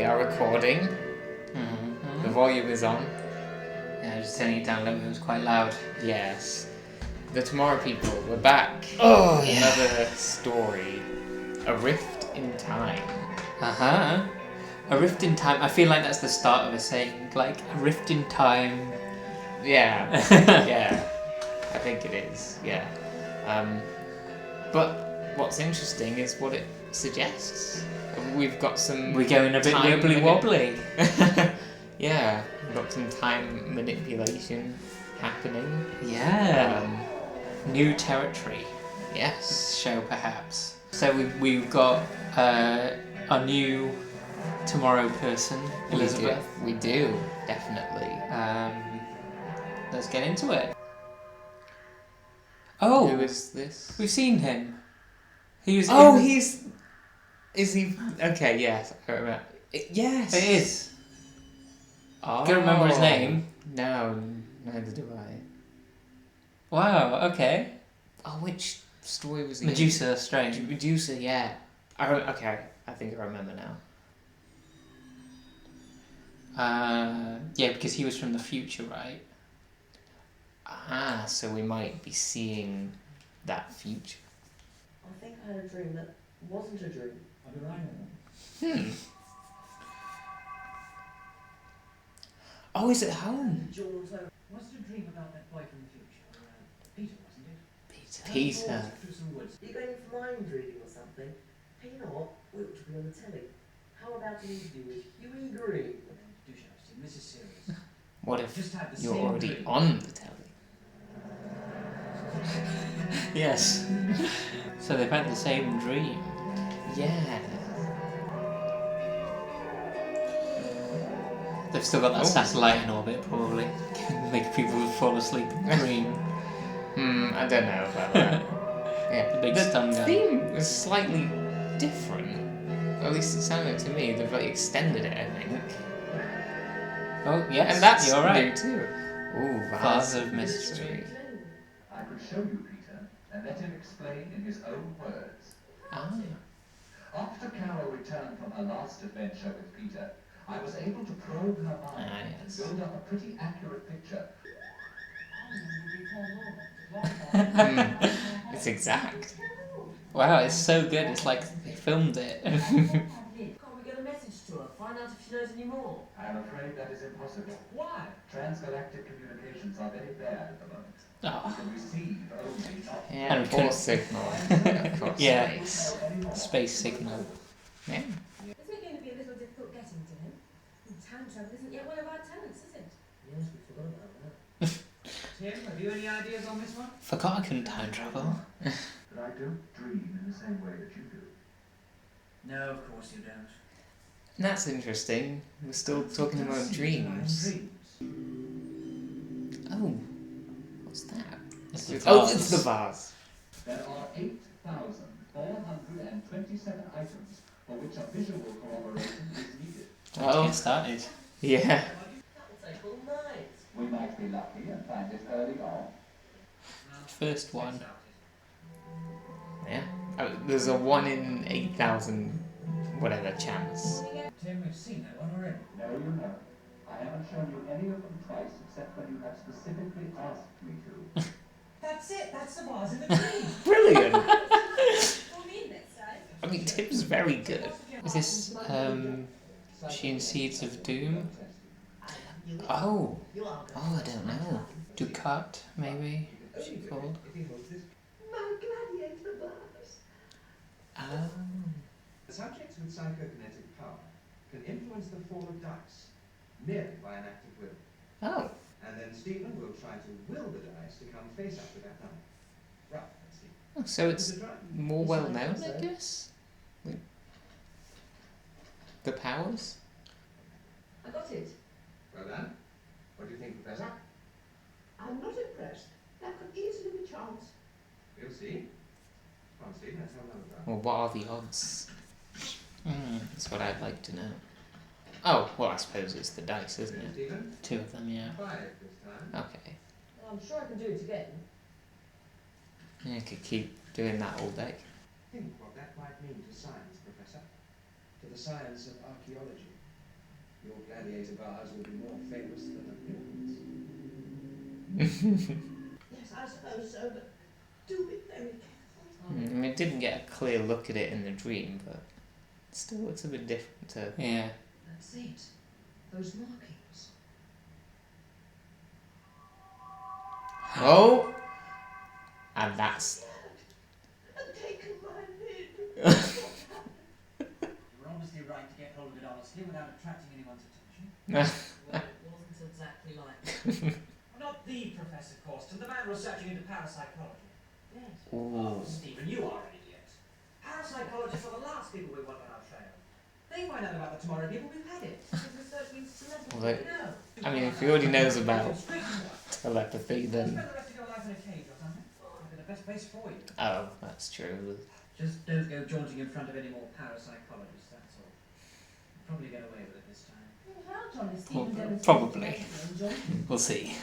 We are recording. Mm-hmm. The volume is on. Yeah, just turning it down a little bit. It was quite loud. Yes. The Tomorrow People, we're back. Oh, With another story. A Rift in Time. Uh-huh. A rift in time. I feel like that's the start of a saying. Like, a rift in time. Yeah. Yeah. I think it is. Yeah. But what's interesting is what it suggests. We've got some. We're going a bit time wibbly wobbly. Yeah. We've got some time manipulation happening. Yeah. New territory. Yes. This show, perhaps. So we've got a new tomorrow person, Elizabeth. We do, definitely. Let's get into it. Oh, Who is this? we've seen him. He was. He's. Is he? Okay, yes, I remember. Yes, It is. Oh, Do you remember his name? No, neither do I. Wow. Okay. Oh, which story was he? Medusa Strange. Medusa, yeah. Okay, I think I remember now. Yeah, because he was from the future, right? Ah, so we might be seeing that future. I think I had a dream that wasn't a dream. I'll be right on. Oh, is it home? Jaunter. Was it a dream about that boy from the future? Peter, wasn't it? Peter. Through some woods. Are you going for mind reading or something? Hey, you know what? We ought to be on the telly. How about an interview with Huey Green? Do show us, Stephen. This is serious. What if Just had the you're same already dream. on the telly? Yes. So they've had the same dream. Yeah. They've still got that Oh. satellite in orbit, probably. Make people fall asleep in the dream. I don't know about that. Yeah. The big stun gun. theme was slightly different. At least it sounded to me. They've like extended it, I think. Oh, yes. And that's you're right. new too. Ooh, Vase of Mystery. I could show you Peter and let him explain in his own words. Ah. After Carol returned from her last adventure with Peter, I was able to probe her mind yes. and build up a pretty accurate picture. It's exact. Wow, it's so good. It's like they filmed it. Can't we get a message to her? Find out if she knows any more. I am afraid that is impossible. Why? Transgalactic communications are very bad at the moment. Oh, You can receive only not Yeah, And poor could- signal. Of course. Yeah. Space. space signal. Yeah. Isn't it going to be a little difficult getting to him? Time travel isn't yet one of our talents, is it? Yes, we forgot about that. Tim, have you any ideas on this one? Forgot I couldn't time travel. But I don't dream in the same way that you do. No, of course you don't. That's interesting. We're still talking about dreams. Oh. What's that? It's the Oh, vase. it's the vase. There are 8,427 items for which a visual corroboration is needed. Let's Oh. get started. Yeah. That will take all night. We might be lucky and find it early on. First one. Yeah. There's a 1 in 8,000 whatever chance. Tim, we've seen that one already. No, you haven't. I haven't shown you any of them twice except when you have specifically asked me to. That's it. That's the vase in the dream. Brilliant. For me next time. I mean, Tim's very good. Is this Machine Seeds of Doom? Oh. You are Oh, I don't know. Ducat, maybe she called. my gladiator vase. Oh. Subjects with psychokinetic power can influence the fall of dice merely by an act of will. Oh. And then Stephen will try to will the dice to come face up with that number. Right, let's see. Oh, so Is it's it right? more well known, I guess? Like, the powers? I got it. Well done. What do you think, Professor? I'm not impressed. That could easily be chance. We'll see. Come on, Stephen, let's have another try. Well, what are the odds? That's what I'd like to know. Oh, well, I suppose it's the dice, isn't it? Stephen, 2 of them, yeah. 5 this time. Okay. Well, I'm sure I can do it again. Yeah, I could keep doing that all day. Think what that might mean to science, Professor. To the science of archaeology. Your gladiator bars will be more famous than the Milton's. Yes, I suppose so, but do be very careful. I mean, it didn't get a clear look at it in the dream, but it still looks a bit different to... Yeah. That's it. Those markings. Oh! And that's... And taken my lid. You were obviously right to get hold of it honestly without attracting anyone's attention. Well, it wasn't exactly like that. Not the Professor Corsten, the man researching into parapsychology. Yes. Oh, Stephen, you are an idiot. Parapsychologists are the last people we want on our trail. They find out about the tomorrow people, we've had it. His research means telepathy. Well, they- No. I mean, if he already knows about Straight to work. telepathy, Spend then... the rest of your life in a cage or something. Might be the best place for you. Oh, that's true. Just don't go jaunting in front of any more parapsychologists, that's all. You'll probably get away with it this time. How John is Well, Stephen demonstrating probably. telepathy, John? We'll see.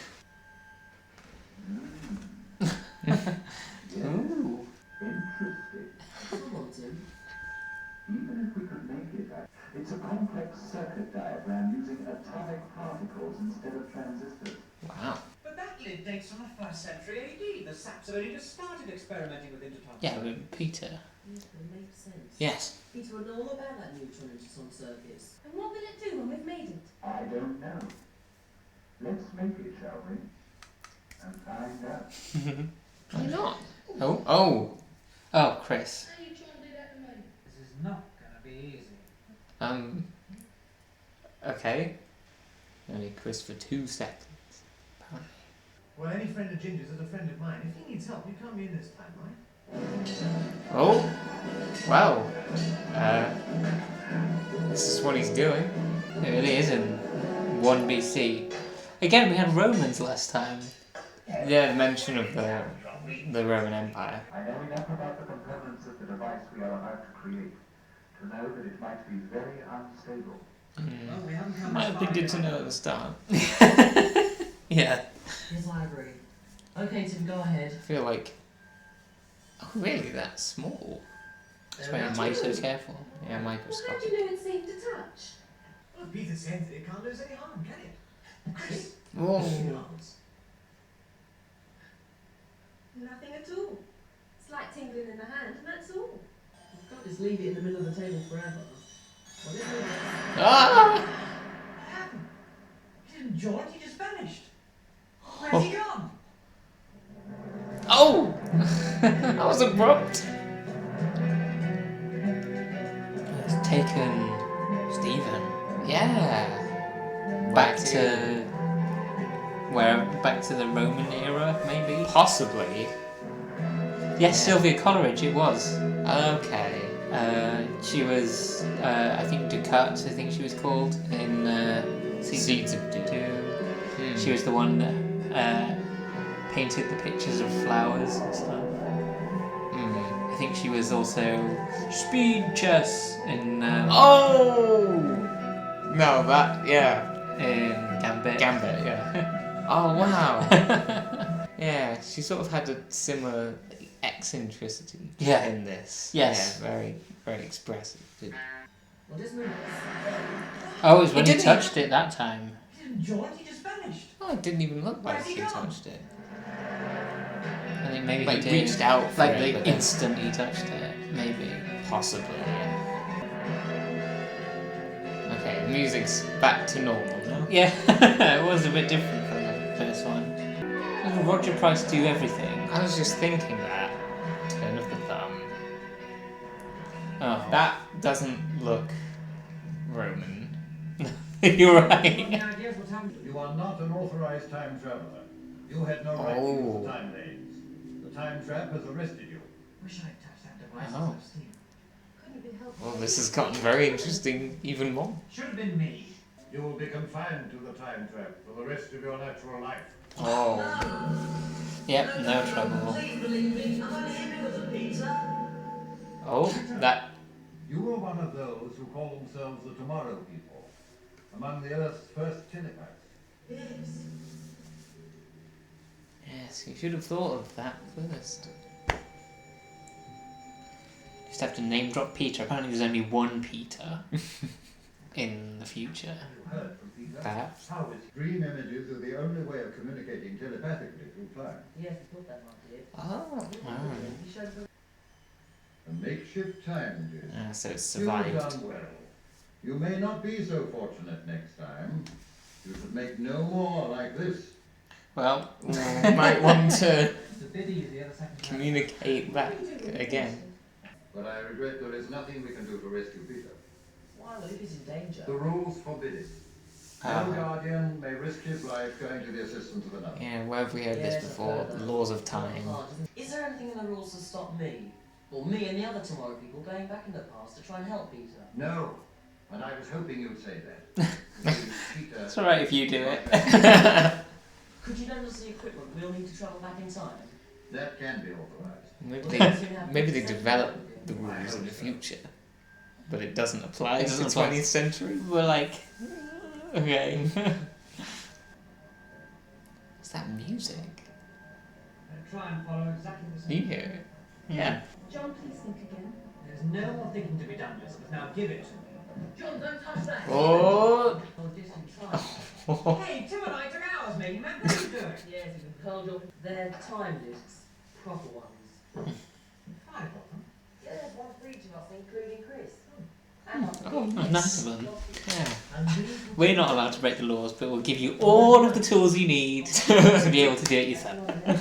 Ooh. Interesting. Come on, Tim. Even if we could make it, it's a complex circuit diagram using atomic particles instead of transistors. Wow. But that lid dates from the 1st century AD. The Saps have only just started experimenting with intertons. Yeah, but Peter. Yes, that makes sense. Yes. Peter would know all about that neutron interson circuits. And what will it do when we've made it? I don't know. Let's make it, shall we? And find out. Why not? Oh. Oh, Chris. This is not gonna be easy. Okay. Only Chris for 2 seconds. Well, any friend of Ginger's is a friend of mine. If he needs help, you come in this time, right? Oh! Well, this is what he's doing. It really is in 1 BC. Again, we had Romans last time. Yeah, mention of the Roman Empire. I know enough about the components of the device we are about to create to know that it might be very unstable. Well, we haven't come Might this have been far good yet. to know at the start. Yeah. Yes, I agree. Okay, Tim, go ahead. I feel like... Oh, really? That small? That's why I'm so careful. Yeah, Well, how microscopic. do you know it's safe to touch? Well, Peter said that it can't lose any harm, can it? Chris? Whoa. Nothing at all. Slight tingling in the hand, and that's all. You can't just leave it in the middle of the table forever. Well, this is... Ah! What happened? He didn't jaunt, he just vanished. Where's he gone? Oh! That was abrupt. It's taken Stephen. Yeah. Back to back to the Roman era, maybe? Possibly. Yes, Sylvia Coleridge, it was. Okay. She was, I think Ducat, I think she was called, in Seeds of Doom. Hmm. She was the one that painted the pictures of flowers and stuff. Hmm. I think she was also Speed Chess in, Oh! No, that, yeah. in Gambit. Gambit, yeah. Oh, wow. Yeah, she sort of had a similar eccentricity Yeah. in this. Yes. Yeah, very, very expressive. Well, just move. Oh, it was when He he didn't- touched it that time. He didn't jaunt, he just vanished. Oh, it didn't even look like Where's he he gone? touched it. I think maybe Like, he did. reached out for like it, the but then- instant he touched it, maybe. Possibly, yeah. Okay, the music's back to normal now. Yeah, it was a bit different from the first one. Doesn't Roger Price do everything? I was just thinking that. Turn of the thumb. Oh, That doesn't look Roman. you're right. Any ideas what's happened? You are not an authorized time traveler. You had no right to use the time lanes. The time trap has arrested you. Wish I'd touched that device Oh. instead of Steve. Couldn't be helped. Well, this has gotten very interesting even more. Should have been me. You will be confined to the time trap for the rest of your natural life. Oh. Yep, no trouble. Please believe me, I'm only here because of Peter. Oh, that... You were one of those who call themselves the Tomorrow People, among the Earth's first telepaths. Yes. Yes, you should have thought of that first. Just have to name drop Peter. Apparently there's only one Peter. in the future. You heard from Peter. Perhaps. How is dream images are the only way of communicating telepathically through time. Yes, I thought that might be it. Oh. He showed me. A makeshift time disk. So it's You've survived. done well. You may not be so fortunate next time. You should make no more like this. Well, Might want to It's a bit easier the second time. communicate back again. But I regret there is nothing we can do to rescue Peter. Why, well, if he's in danger. The rules forbid it. No guardian may risk his life going to the assistance of another. Yeah, where have we heard this Yes, I've before? heard The that. laws of time. Is there anything in the rules to stop me, or me and the other Tomorrow people, going back in the past to try and help Peter? No. And I was hoping you'd say that. Peter. it's alright if you do it. Could you lend us the equipment we'll need to travel back in time? That can be authorized. Maybe they develop the rules in the future, but it doesn't apply It to the doesn't apply. 20th century. We're like, okay. What's that music? Try and follow exactly the Do you same. hear it? Yeah. John, please think again. There's no more thinking to be done, Elizabeth. Now give it to me. John, don't touch that! Oh! Or distant time. Hey, Tim and I took hours making that. What are you doing? Yes, you can curl your... They're time discs. Proper ones. 5 of them. Yeah, there's one for each of us, including Chris. And us. Oh, Nice of them. Yeah. And these will We're not allowed to break the laws, but we'll give you all of the tools you need to be able to do it yourself. Who's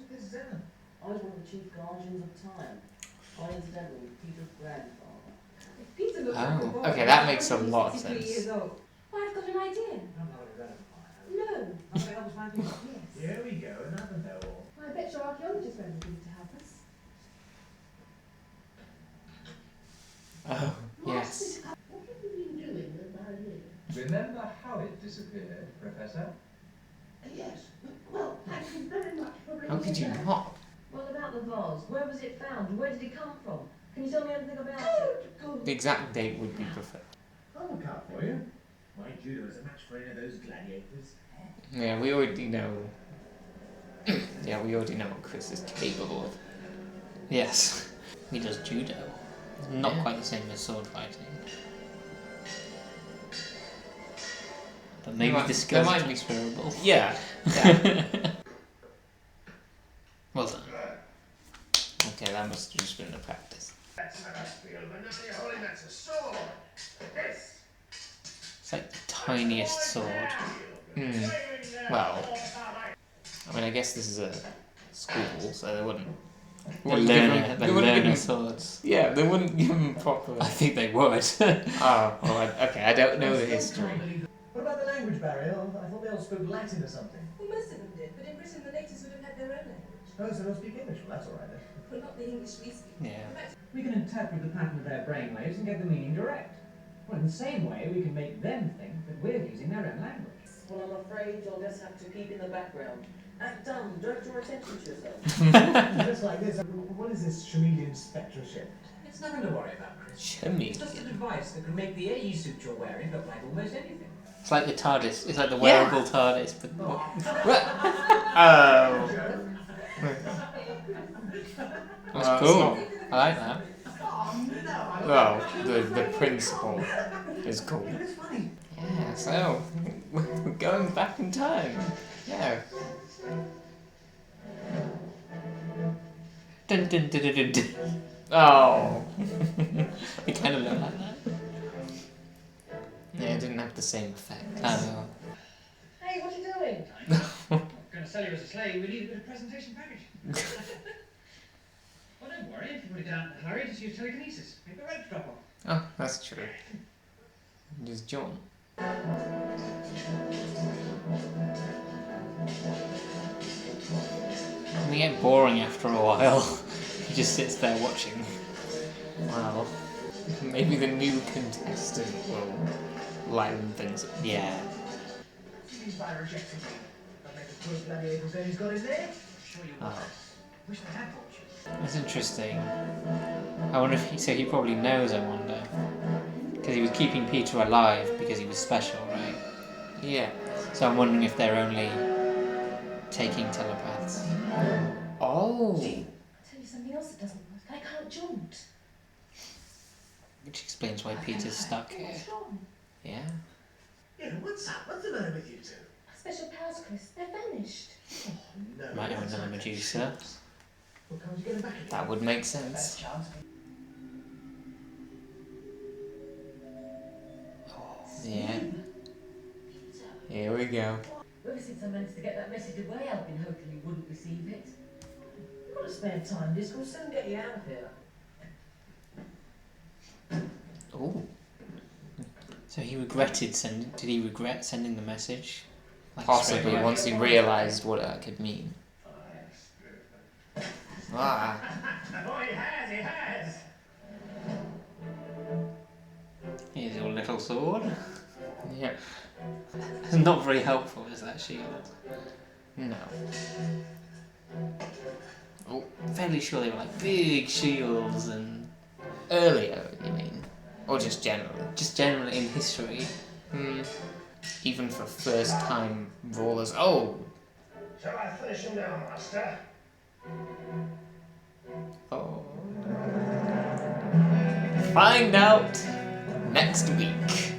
this Zenon? I was one of the chief guardians of time. I incidentally Peter's grandfather. If Peter looks Oh, like a boy, okay, that makes a lot of 63 sense. years old. Well, I've got an idea. I'm not irrelevant. No. I'm going to help us find Peter. Yes. Here we go, another know-all. Well, I bet your archaeologist friend will be able to help us. Oh, yes. What have you been doing with my ring? Remember how it disappeared, Professor? Yes. Well, thank you very much for bringing How could you it back. not? What about the vase? Where was it found? Where did it come from? Can you tell me anything about it? Good. The exact date would be preferred. I'll look out for you. My judo is a match for any of those gladiators. Yeah, we already know. Yeah, we already know what Chris is capable of. Yes. He does judo. Not Yeah. quite the same as sword fighting. But maybe might- the there skills might are be- transferable. Yeah. Yeah. Well done. Okay, that must have just been a practice. That's how I feel, Benoni holding that's a sword. This. It's like the tiniest sword. Hmm. Well, I mean, I guess this is a school, so they wouldn't. The wouldn't give learner, him- the they wouldn't give learner him- swords. Yeah, they wouldn't give him proper. I think they would. Oh, well, okay, I don't know the history. What about the language barrier? I thought they all spoke Latin or something. Well, most of them did, but in Britain the natives would have had their own language. Oh, so they'll speak English. Well, that's all right then. But not the English we speak. Yeah. In fact, We can interpret the pattern of their brainwaves and get the meaning direct. Well, in the same way, we can make them think that we're using their own language. Well, I'm afraid you'll just have to keep in the background. Act dumb, don't draw attention to yourself. Just like this, what is this chameleon spectral shift? It's nothing to worry about, Chris. Chimney. It's just a device that can make the AE suit you're wearing look like almost anything. It's like the TARDIS. It's like the wearable TARDIS, but Oh. that's Well, cool. it's I like that. Well, the principle is cool. It's funny. Yeah, so we're going back in time. Yeah. Dun, dun, dun, dun, dun, dun. Oh. It kind of looked like that. Yeah, it didn't have the same effect. I know. Hey, what are you doing? Going to sell you as a slave, we need a bit of presentation package. Well, don't worry, if you put it down in a hurry, just use telekinesis. Make the red drop off. Oh, that's true. Just John. It can get boring after a while. He just sits there watching. Wow. Maybe the new contestant will liven things up. Yeah. He's by rejecting me. I'll make the poor gladiators then he's got in there. Sure you will. Oh. Wish they had bought you. That's interesting. I wonder if so he probably knows, I wonder. Because he was keeping Peter alive because he was special, right? Yeah. So I'm wondering if they're only taking telepaths. Oh. I'll tell you something else that doesn't work. I can't jaunt. Which explains why Peter's stuck here. What's wrong? Yeah. Yeah, what's up? What's the matter with you two? Special powers, Chris. They're vanished. Oh, no. Might have that's another not Medusa. What comes getting back again? That would make Best sense. chance. Yeah. Here we go. Ever since I managed to get that message away, I've been hoping you wouldn't receive it. You've got to spare time. This will soon get you out of here. Oh. So he regretted sending. Did he regret sending the message? Like, Possibly straight away? once he realised what that could mean. Ah. Oh, he has! Here's your little sword. Yeah. Not very helpful, is that shield? No. Oh. Fairly sure they were like big shields and Earlier, you mean? Or just generally? just generally in history. Hmm. Even for first time brawlers. Oh! Shall I finish him now, Master? Oh. Find out next week.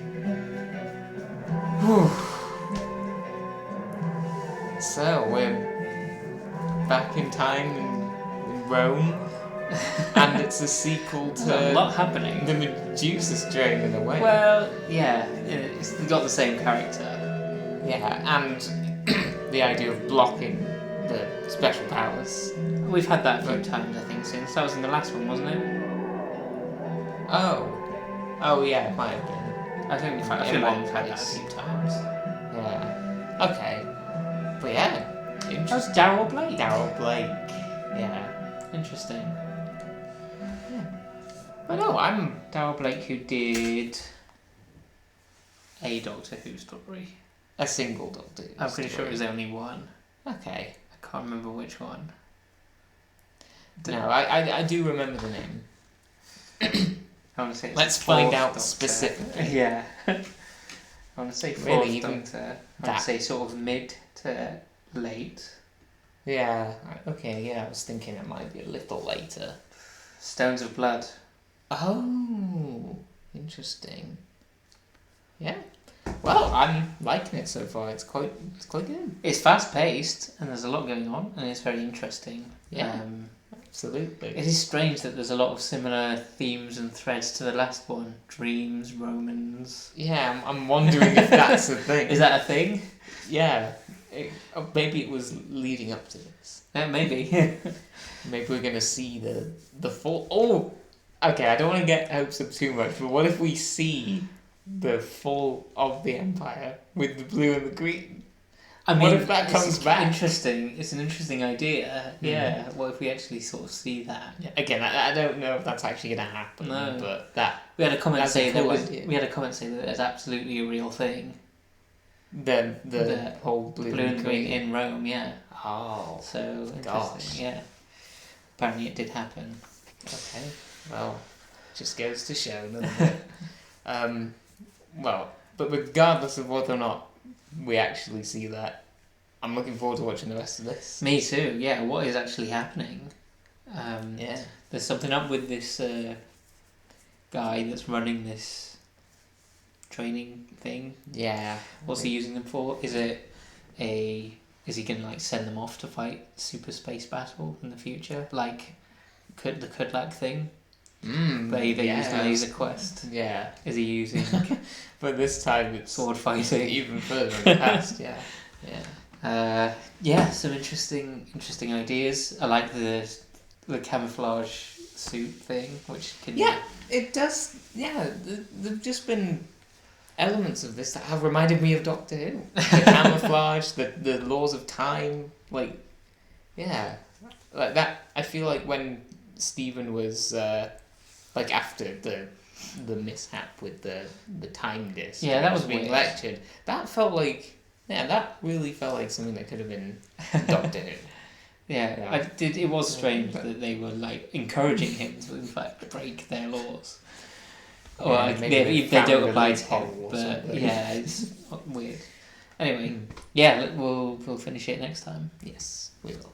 Whew. So we're back in time in Rome, and it's a sequel There's a to lot happening. the Medusa strain in a way. Well, yeah, it's got the same character. Yeah, and the idea of blocking the special powers. We've had that a few times, I think, since. That was in the last one, wasn't it? Oh yeah, it might have been. I think I I feel like we've had that a place. few times. Yeah. Okay. But yeah, That was interesting. Darryl Blake. Darryl Blake. Yeah. Interesting. But no, I'm. Darryl Blake, who did a Doctor Who story. A single Doctor Who I'm pretty sure it was story. only one. Okay. I can't remember which one. No, I do remember the name. I want to say it's Let's the find fourth out Doctor. specifically. Yeah. I want to say fourth Really, even Doctor. I want that- to say sort of mid to late. Yeah. Okay. Yeah, I was thinking it might be a little later. Stones of Blood. Oh, interesting. Yeah. Well, I'm liking it so far. It's quite good. It's fast paced and there's a lot going on and it's very interesting. Yeah. Absolutely. It is strange that there's a lot of similar themes and threads to the last one. Dreams, Romans. Yeah, I'm wondering if that's a thing. Is that a thing? Yeah. Maybe it was leading up to this. Maybe. Maybe we're gonna see the fall. Oh, okay. I don't want to get hopes up too much, but what if we see the fall of the Empire with the blue and the green? I mean, What if that it's comes back? Interesting. It's an interesting idea. Yeah. What if we actually sort of see that? Yeah, again, I don't know if that's actually gonna happen. No. But that We had a comment That's a say cool that idea. we had a comment say that it's absolutely a real thing. the whole blue, Blue and green in Rome. Yeah. Oh, So interesting. Gosh. Yeah. Apparently, it did happen. okay. Well, just goes to show, doesn't it? Well, but regardless of whether or not we actually see that, I'm looking forward to watching the rest of this. Me too. Yeah. What is actually happening? Yeah. There's something up with this guy that's running this training thing. Yeah. What's he using them for? Is he gonna like send them off to fight super space battle in the future, like the Kudlak thing? They yeah. use laser quest. Yeah. Is he using But this time it's sword fighting? even further in the past. Yeah. Yeah. Yeah, some interesting ideas. I like the camouflage suit thing, which can Yeah, it does. Yeah, there've just been elements of this that have reminded me of Doctor Who. The camouflage, the laws of time, like, yeah, like that. I feel like when Stephen was like after the mishap with the time disc, Yeah, that was being weird. lectured. That felt like, yeah, that really felt like something that could have been Doctor Who. Yeah, Yeah. it was strange that they were like encouraging him to in fact break their laws. Or Yeah, like, maybe they they don't found a apply to him, loophole or but something. yeah, it's weird. Anyway, yeah, we'll finish it next time. Yes, we will.